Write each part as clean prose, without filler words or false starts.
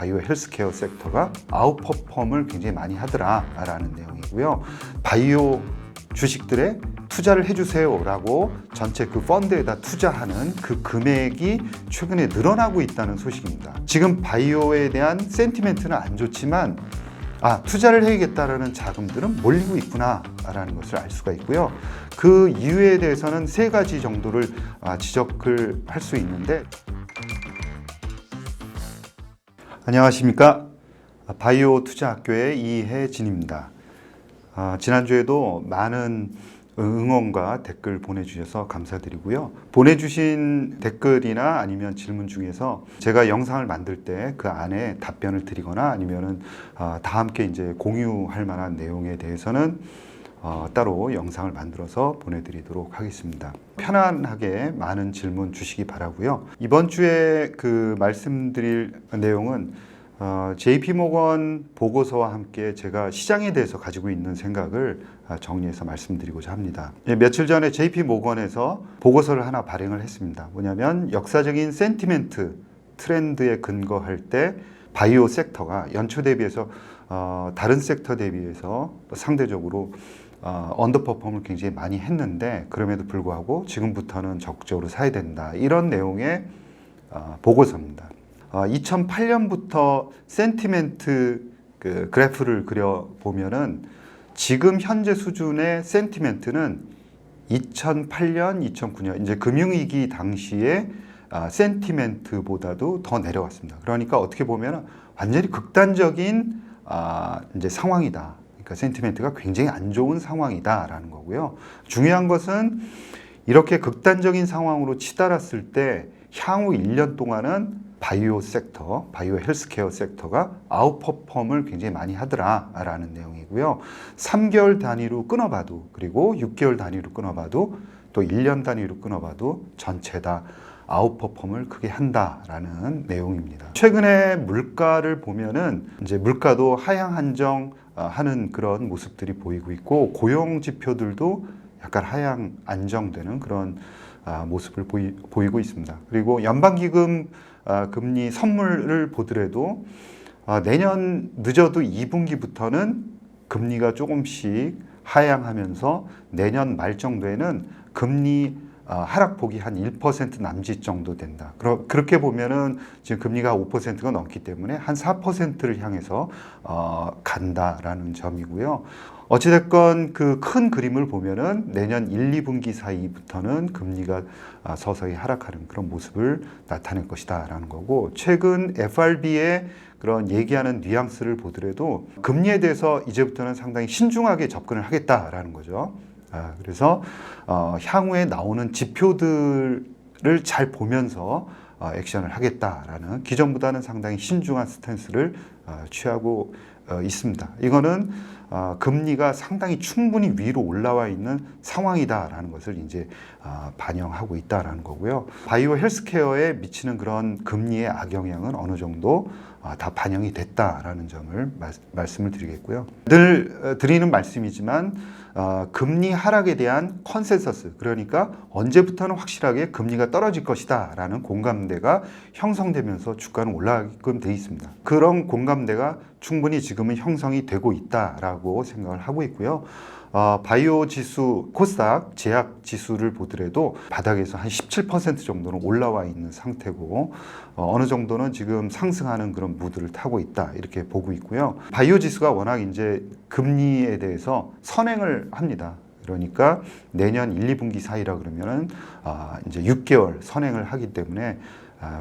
바이오 헬스케어 섹터가 아웃퍼폼을 굉장히 많이 하더라라는 내용이고요. 바이오 주식들에 투자를 해주세요라고 전체 그 펀드에다 투자하는 그 금액이 최근에 늘어나고 있다는 소식입니다. 지금 바이오에 대한 센티멘트는 안 좋지만 투자를 해야겠다라는 자금들은 몰리고 있구나라는 것을 알 수가 있고요. 그 이유에 대해서는 세 가지 정도를 지적을 할 수 있는데, 안녕하십니까? 바이오 투자학교의 이혜진입니다. 지난주에도 많은 응원과 댓글 보내주셔서 감사드리고요. 보내주신 댓글이나 아니면 질문 중에서 제가 영상을 만들 때 그 안에 답변을 드리거나 아니면은 다 함께 이제 공유할 만한 내용에 대해서는 따로 영상을 만들어서 보내드리도록 하겠습니다. 편안하게 많은 질문 주시기 바라고요. 이번 주에 그 말씀드릴 내용은 JP모건 보고서와 함께 제가 시장에 대해서 가지고 있는 생각을 정리해서 말씀드리고자 합니다. 며칠 전에 JP모건에서 보고서를 하나 발행을 했습니다. 뭐냐면 역사적인 센티멘트 트렌드에 근거할 때 바이오 섹터가 연초 대비해서 다른 섹터 대비해서 상대적으로 언더퍼폼을 굉장히 많이 했는데, 그럼에도 불구하고 지금부터는 적극적으로 사야 된다, 이런 내용의 보고서입니다. 2008년부터 센티멘트 그 그래프를 그려보면은 지금 현재 수준의 센티멘트는 2008년, 2009년 이제 금융위기 당시에 센티멘트보다도 더 내려왔습니다. 그러니까 어떻게 보면 완전히 극단적인 이제 상황이다. 그러니까 센티멘트가 굉장히 안 좋은 상황이다라는 거고요. 중요한 것은 이렇게 극단적인 상황으로 치달았을 때 향후 1년 동안은 바이오 섹터, 바이오 헬스케어 섹터가 아웃퍼폼을 굉장히 많이 하더라라는 내용이고요. 3개월 단위로 끊어봐도, 그리고 6개월 단위로 끊어봐도, 또 1년 단위로 끊어봐도 전체 다 아웃퍼폼을 크게 한다라는 내용입니다. 최근에 물가를 보면은 이제 물가도 하향 안정하는 그런 모습들이 보이고 있고, 고용 지표들도 약간 하향 안정되는 그런 모습을 보이고 있습니다. 그리고 연방기금 금리 선물을 보더라도 내년 늦어도 2분기부터는 금리가 조금씩 하향하면서 내년 말 정도에는 금리 하락폭이 한 1% 남짓 정도 된다. 그렇게 보면은 지금 금리가 5%가 넘기 때문에 한 4%를 향해서 간다라는 점이고요. 어찌됐건 그 큰 그림을 보면은 내년 1, 2분기 사이부터는 금리가 서서히 하락하는 그런 모습을 나타낼 것이다라는 거고, 최근 FRB의 그런 얘기하는 뉘앙스를 보더라도 금리에 대해서 이제부터는 상당히 신중하게 접근을 하겠다라는 거죠. 그래서 향후에 나오는 지표들을 잘 보면서 액션을 하겠다라는, 기존보다는 상당히 신중한 스탠스를 취하고 있습니다. 이거는 금리가 상당히 충분히 위로 올라와 있는 상황이다라는 것을 이제 반영하고 있다라는 거고요. 바이오 헬스케어에 미치는 그런 금리의 악영향은 어느 정도 다 반영이 됐다라는 점을 말씀을 드리겠고요. 늘 드리는 말씀이지만 금리 하락에 대한 컨센서스, 그러니까 언제부터는 확실하게 금리가 떨어질 것이다 라는 공감대가 형성되면서 주가는 올라가게끔 돼 있습니다. 그런 공감대가 충분히 지금은 형성이 되고 있다라고 생각을 하고 있고요. 바이오 지수, 코스닥 제약 지수를 보더라도 바닥에서 한 17% 정도는 올라와 있는 상태고, 어느 정도는 지금 상승하는 그런 무드를 타고 있다, 이렇게 보고 있고요. 바이오 지수가 워낙 이제 금리에 대해서 선행을 합니다. 그러니까 내년 1, 2분기 사이라 그러면은 이제 6개월 선행을 하기 때문에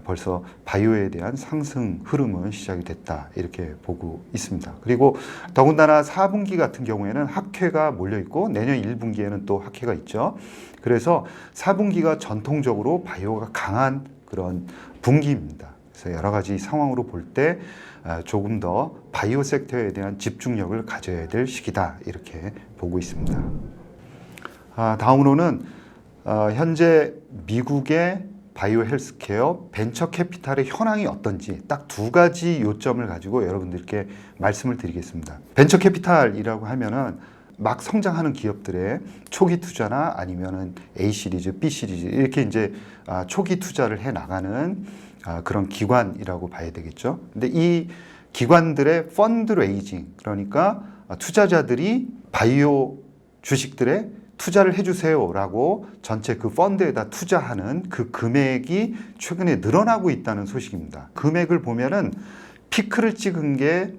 벌써 바이오에 대한 상승 흐름은 시작이 됐다, 이렇게 보고 있습니다. 그리고 더군다나 4분기 같은 경우에는 학회가 몰려 있고 내년 1분기에는 또 학회가 있죠. 그래서 4분기가 전통적으로 바이오가 강한 그런 분기입니다. 그래서 여러 가지 상황으로 볼 때 조금 더 바이오 섹터에 대한 집중력을 가져야 될 시기다, 이렇게 보고 있습니다. 다음으로는 현재 미국의 바이오 헬스케어 벤처 캐피탈의 현황이 어떤지 딱 두 가지 요점을 가지고 여러분들께 말씀을 드리겠습니다. 벤처 캐피탈이라고 하면은 막 성장하는 기업들의 초기 투자나 아니면은 A 시리즈, B 시리즈 이렇게 이제 초기 투자를 해 나가는 그런 기관이라고 봐야 되겠죠. 근데 이 기관들의 펀드레이징, 그러니까 투자자들이 바이오 주식들에 투자를 해주세요라고 전체 그 펀드에다 투자하는 그 금액이 최근에 늘어나고 있다는 소식입니다. 금액을 보면은 피크를 찍은 게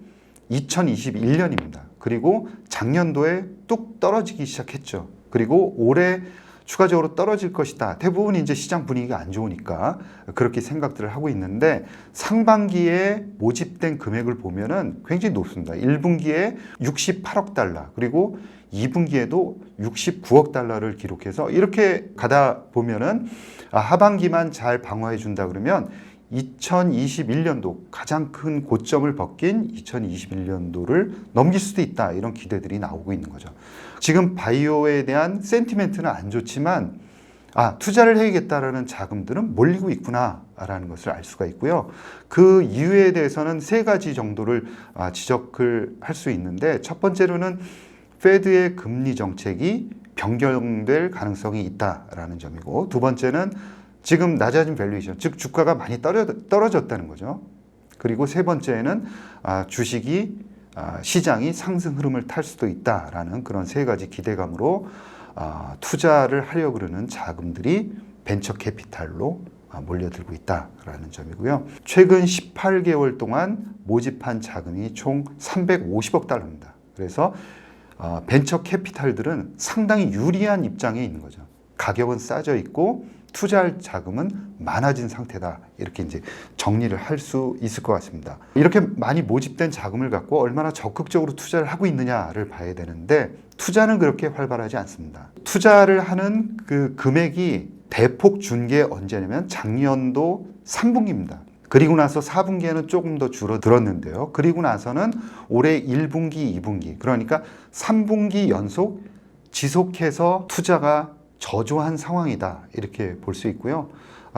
2021년입니다. 그리고 작년도에 뚝 떨어지기 시작했죠. 그리고 올해 추가적으로 떨어질 것이다. 대부분 이제 시장 분위기가 안 좋으니까 그렇게 생각들을 하고 있는데 상반기에 모집된 금액을 보면은 굉장히 높습니다. 1분기에 68억 달러, 그리고 2분기에도 69억 달러를 기록해서 이렇게 가다 보면은 하반기만 잘 방어해 준다 그러면 2021년도 가장 큰 고점을 벗긴 2021년도를 넘길 수도 있다, 이런 기대들이 나오고 있는 거죠. 지금 바이오에 대한 센티멘트는 안 좋지만 투자를 해야겠다라는 자금들은 몰리고 있구나라는 것을 알 수가 있고요. 그 이유에 대해서는 세 가지 정도를 지적을 할 수 있는데, 첫 번째로는 페드의 금리 정책이 변경될 가능성이 있다라는 점이고, 두 번째는 지금 낮아진 밸류에이션, 즉 주가가 많이 떨어졌다는 거죠. 그리고 세 번째는 주식이 시장이 상승 흐름을 탈 수도 있다라는 그런 세 가지 기대감으로 투자를 하려고 그러는 자금들이 벤처 캐피탈로 몰려들고 있다라는 점이고요. 최근 18개월 동안 모집한 자금이 총 350억 달러입니다. 그래서 벤처 캐피탈들은 상당히 유리한 입장에 있는 거죠. 가격은 싸져 있고 투자할 자금은 많아진 상태다, 이렇게 이제 정리를 할 수 있을 것 같습니다. 이렇게 많이 모집된 자금을 갖고 얼마나 적극적으로 투자를 하고 있느냐를 봐야 되는데, 투자는 그렇게 활발하지 않습니다. 투자를 하는 그 금액이 대폭 준 게 언제냐면 작년도 3분기입니다. 그리고 나서 4분기에는 조금 더 줄어들었는데요. 그리고 나서는 올해 1분기, 2분기, 그러니까 3분기 연속 지속해서 투자가 저조한 상황이다, 이렇게 볼 수 있고요.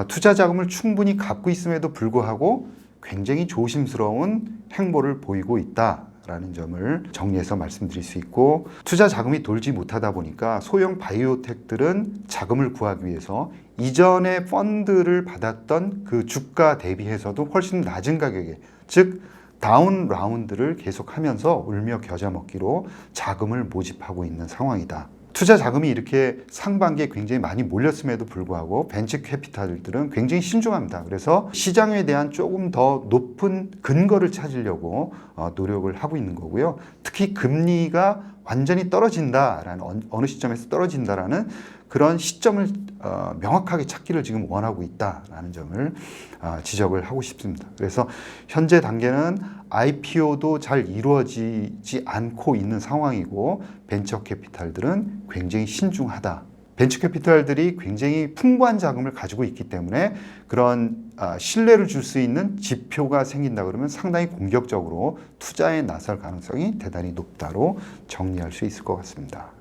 투자 자금을 충분히 갖고 있음에도 불구하고 굉장히 조심스러운 행보를 보이고 있다라는 점을 정리해서 말씀드릴 수 있고, 투자 자금이 돌지 못하다 보니까 소형 바이오텍들은 자금을 구하기 위해서 이전에 펀드를 받았던 그 주가 대비해서도 훨씬 낮은 가격에, 즉 다운 라운드를 계속하면서 울며 겨자 먹기로 자금을 모집하고 있는 상황이다. 투자 자금이 이렇게 상반기에 굉장히 많이 몰렸음에도 불구하고 벤처 캐피탈들은 굉장히 신중합니다. 그래서 시장에 대한 조금 더 높은 근거를 찾으려고 노력을 하고 있는 거고요. 특히 금리가 완전히 떨어진다라는, 어느 시점에서 떨어진다라는 그런 시점을 명확하게 찾기를 지금 원하고 있다라는 점을 지적을 하고 싶습니다. 그래서 현재 단계는 IPO도 잘 이루어지지 않고 있는 상황이고, 벤처 캐피탈들은 굉장히 신중하다. 벤처 캐피탈들이 굉장히 풍부한 자금을 가지고 있기 때문에 그런 신뢰를 줄 수 있는 지표가 생긴다 그러면 상당히 공격적으로 투자에 나설 가능성이 대단히 높다로 정리할 수 있을 것 같습니다.